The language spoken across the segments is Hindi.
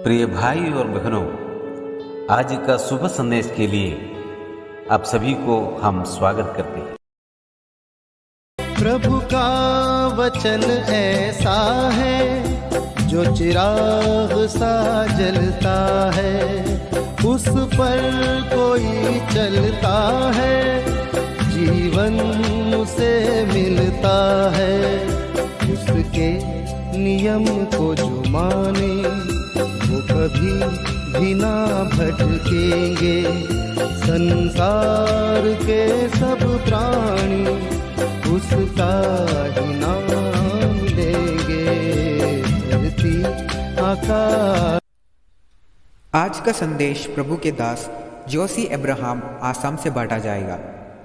प्रिय भाई और बहनों, आज का शुभ संदेश के लिए आप सभी को हम स्वागत करते हैं। प्रभु का वचन ऐसा है जो चिराग सा जलता है, उस पर कोई चलता है, जीवन उसे मिलता है। उसके नियम को जो माने वो कभी भी ना भटकेंगे। संसार के सब प्राणी उसका ही नाम लेंगे। धरती आकाश। आज का संदेश प्रभु के दास जोशी अब्राहम आसाम से बांटा जाएगा।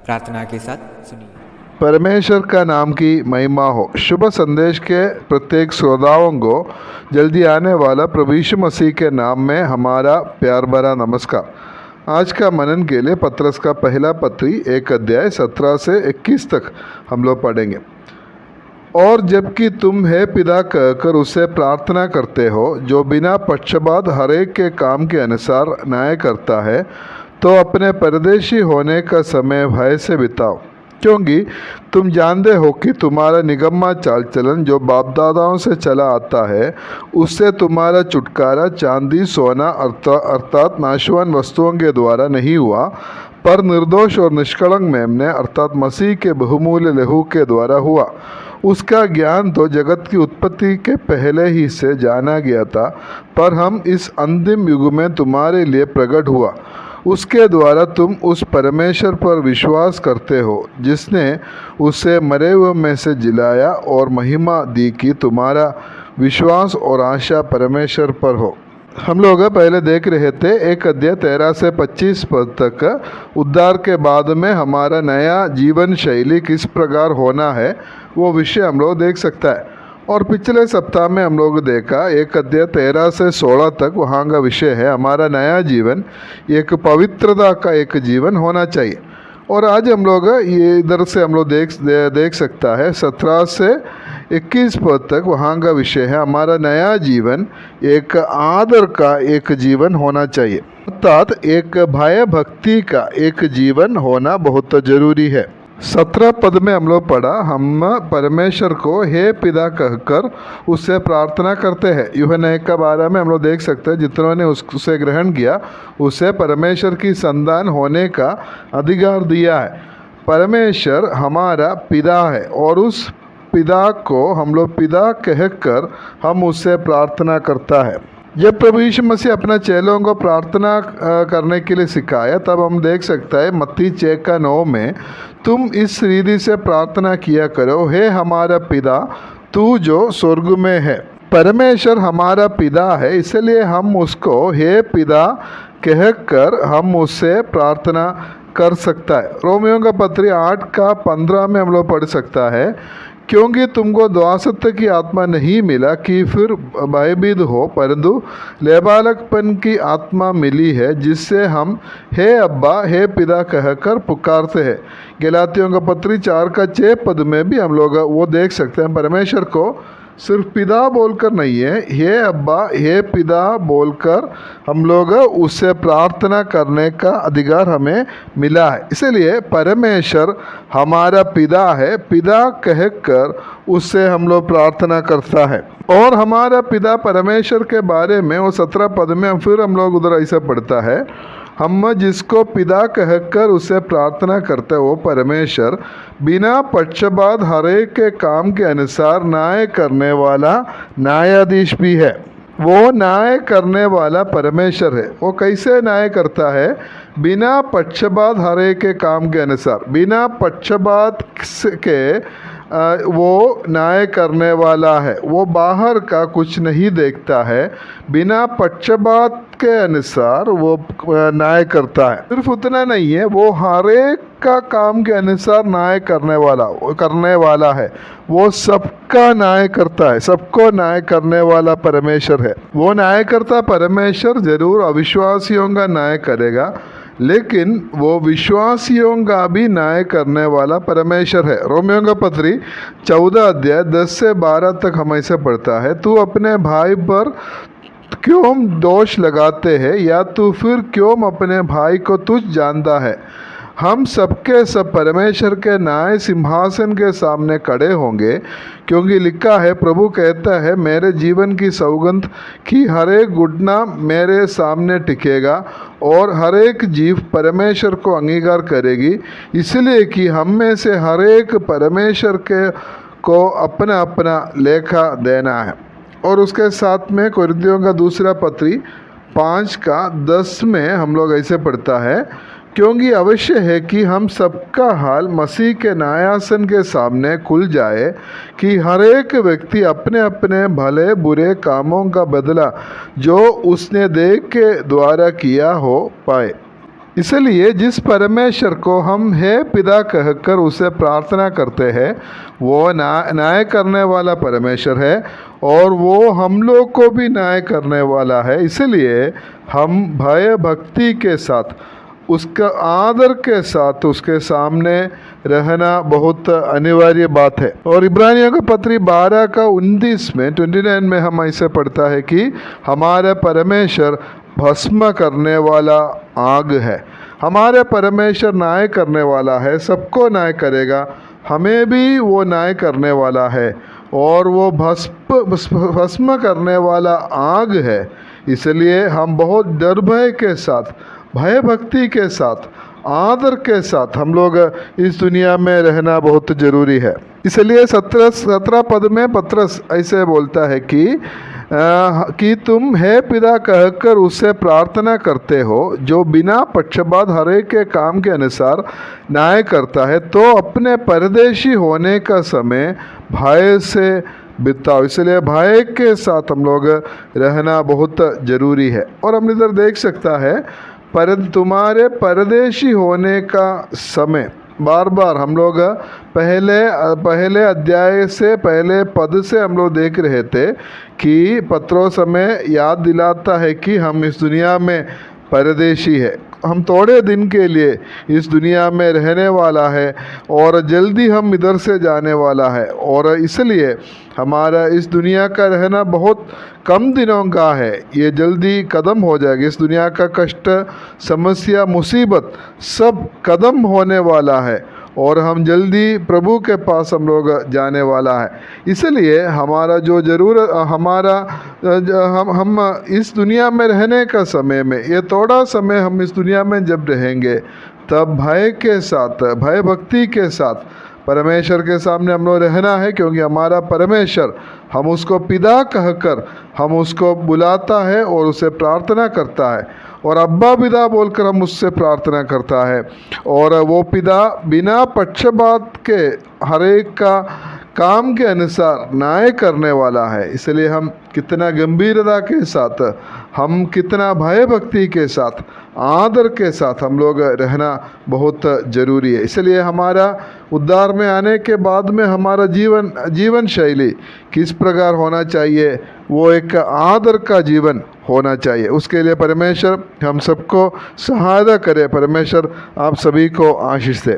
प्रार्थना के साथ सुनिए। परमेश्वर का नाम की महिमा हो। शुभ संदेश के प्रत्येक श्रोताओं को जल्दी आने वाला प्रभु यीशु मसीह के नाम में हमारा प्यार भरा नमस्कार। आज का मनन के लिए पत्रस का पहला पत्री 1 अध्याय 17 से 21 तक हम लोग पढ़ेंगे। और जबकि तुम हे पिता कहकर उससे प्रार्थना करते हो, जो बिना पक्षपात हरेक के काम के अनुसार न्याय करता है, तो अपने परदेशी होने का समय भय से बिताओ, क्योंकि तुम जानते हो कि तुम्हारा निगम्मा चाल चलन जो बाप दादाओं से चला आता है, उससे तुम्हारा छुटकारा चांदी सोना अर्थात नाशवान वस्तुओं के द्वारा नहीं हुआ, पर निर्दोष और निष्कलंक मेमने अर्थात मसीह के बहुमूल्य लहू के द्वारा हुआ। उसका ज्ञान तो जगत की उत्पत्ति के पहले ही से जाना गया था, पर हम इस अंतिम युग में तुम्हारे लिए प्रकट हुआ। उसके द्वारा तुम उस परमेश्वर पर विश्वास करते हो जिसने उसे मरे हुए में से जिलाया और महिमा दी कि तुम्हारा विश्वास और आशा परमेश्वर पर हो। हम लोग पहले देख रहे थे 1 अध्याय 13 से 25 पद तक उद्धार के बाद में हमारा नया जीवन शैली किस प्रकार होना है, वो विषय हम लोग देख सकता है। और पिछले सप्ताह में हम लोग देखा 1 अध्याय 13 से 16 तक वहाँ का विषय है हमारा नया जीवन एक पवित्रता का एक जीवन होना चाहिए। और आज हम लोग ये इधर से हम लोग देख सकता है 17 से 21 पद तक वहाँ का विषय है हमारा नया जीवन एक आदर का एक जीवन होना चाहिए, अर्थात एक भय भक्ति का एक जीवन होना बहुत जरूरी है। 17 पद में हम लोग पढ़ा, हम परमेश्वर को हे पिता कहकर उससे प्रार्थना करते हैं। यूहन्ना 1 के बारे में हम लोग देख सकते हैं, जितनों ने उसे ग्रहण किया उसे परमेश्वर की संतान होने का अधिकार दिया है। परमेश्वर हमारा पिता है और उस पिता को हम लोग पिता कहकर हम उससे प्रार्थना करता है। जब प्रभु यीशु मसीह अपना चेलों को प्रार्थना करने के लिए सिखाया, तब हम देख सकते हैं मत्ती 6:9 में, तुम इस रीति से प्रार्थना किया करो, हे हमारा पिता तू जो स्वर्ग में है। परमेश्वर हमारा पिता है, इसलिए हम उसको हे पिता कहकर हम उससे प्रार्थना कर सकता है। रोमियो का पत्री 8:15 में हम लोग पढ़ सकता है, क्योंकि तुमको द्वासत्व की आत्मा नहीं मिला कि फिर भयभीत हो, परंतु लेबालकपन की आत्मा मिली है, जिससे हम हे अब्बा हे पिता कहकर पुकारते हैं। गलातियों का पत्री 4:6 पद में भी हम लोग वो देख सकते हैं, परमेश्वर को सिर्फ पिता बोलकर नहीं है, हे अब्बा हे पिता बोलकर हम लोग उससे प्रार्थना करने का अधिकार हमें मिला है। इसलिए परमेश्वर हमारा पिता है, पिता कहकर उससे हम लोग प्रार्थना करता है। और हमारा पिता परमेश्वर के बारे में वो 17 पद में फिर हम लोग उधर ऐसा पढ़ता है, हम जिसको पिता कहकर उसे प्रार्थना करते हो परमेश्वर बिना पक्षपात हरेक के काम के अनुसार न्याय करने वाला न्यायाधीश भी है। वो न्याय करने वाला परमेश्वर है। वो कैसे न्याय करता है? बिना पक्षपात हरेक के काम के अनुसार, बिना पक्षपात के वो न्याय करने वाला है। वो बाहर का कुछ नहीं देखता है, बिना पक्षपात के अनुसार वो न्याय करता है। सिर्फ उतना नहीं है, वो हर एक का काम के अनुसार न्याय करने वाला है। वो सबका न्याय करता है, सबको न्याय करने वाला परमेश्वर है। वो न्याय करता परमेश्वर जरूर अविश्वासियों का न्याय करेगा, लेकिन वो विश्वासियों का भी न्याय करने वाला परमेश्वर है। रोमियो का पत्री 14 अध्याय 10 से 12 तक हम ऐसे पढ़ता है, तू अपने भाई पर क्यों दोष लगाते हैं, या तू फिर क्यों अपने भाई को तुच्छ जानता है। हम सबके सब परमेश्वर के न्याय सिंहासन के सामने खड़े होंगे, क्योंकि लिखा है, प्रभु कहता है, मेरे जीवन की सौगंध कि हर एक घुटना मेरे सामने टिकेगा और हर एक जीव परमेश्वर को अंगीकार करेगी, इसलिए कि हम में से हर एक परमेश्वर के को अपना अपना लेखा देना है। और उसके साथ में कोरिन्थियों का दूसरा पत्री 5:10 में हम लोग ऐसे पढ़ता है, क्योंकि अवश्य है कि हम सबका हाल मसीह के न्यायासन के सामने खुल जाए, कि हर एक व्यक्ति अपने अपने भले बुरे कामों का बदला जो उसने देह के द्वारा किया हो पाए। इसलिए जिस परमेश्वर को हम हे पिता कहकर उसे प्रार्थना करते हैं, वो न्याय करने वाला परमेश्वर है और वो हम लोग को भी न्याय करने वाला है। इसलिए हम भय भक्ति के साथ, उसका आदर के साथ उसके सामने रहना बहुत अनिवार्य बात है। और इब्रानियों का पत्री 12:29 में 29 में हम ऐसे पढ़ता है कि हमारे परमेश्वर भस्म करने वाला आग है। हमारे परमेश्वर न्याय करने वाला है, सबको न्याय करेगा, हमें भी वो न्याय करने वाला है और वो भस्म करने वाला आग है। इसलिए हम बहुत डर भय के साथ, भय भक्ति के साथ, आदर के साथ हम लोग इस दुनिया में रहना बहुत ज़रूरी है। इसलिए 17 पद में पत्रस ऐसे बोलता है कि तुम हे पिता कहकर उससे प्रार्थना करते हो, जो बिना पक्षपात हर एक के काम के अनुसार न्याय करता है, तो अपने परदेशी होने का समय भय से बिताओ। इसलिए भय के साथ हम लोग रहना बहुत ज़रूरी है। और हम इधर देख सकता है, तुम्हारे परदेशी होने का समय, बार बार हम लोग पहले अध्याय से पहले पद से हम लोग देख रहे थे कि पत्रोस हमें याद दिलाता है कि हम इस दुनिया में परदेशी है, हम थोड़े दिन के लिए इस दुनिया में रहने वाला है और जल्दी हम इधर से जाने वाला है। और इसलिए हमारा इस दुनिया का रहना बहुत कम दिनों का है, ये जल्दी ख़त्म हो जाएगा। इस दुनिया का कष्ट, समस्या, मुसीबत सब ख़त्म होने वाला है और हम जल्दी प्रभु के पास हम लोग जाने वाला है। इसलिए हमारा जो ज़रूरत, हम इस दुनिया में रहने का समय में, ये थोड़ा समय हम इस दुनिया में जब रहेंगे, तब भय के साथ, भय भक्ति के साथ परमेश्वर के सामने हम लोग रहना है, क्योंकि हमारा परमेश्वर, हम उसको पिता कहकर हम उसको बुलाता है और उसे प्रार्थना करता है और अब्बा पिता बोलकर हम उससे प्रार्थना करता है। और वो पिता बिना पक्षपात के हर एक का काम के अनुसार न्याय करने वाला है। इसलिए हम कितना गंभीरता के साथ, हम कितना भय भक्ति के साथ, आदर के साथ हम लोग रहना बहुत ज़रूरी है। इसलिए हमारा उद्धार में आने के बाद में हमारा जीवन शैली किस प्रकार होना चाहिए, वो एक आदर का जीवन होना चाहिए। उसके लिए परमेश्वर हम सबको सहायता करे। परमेश्वर आप सभी को आशीष दे।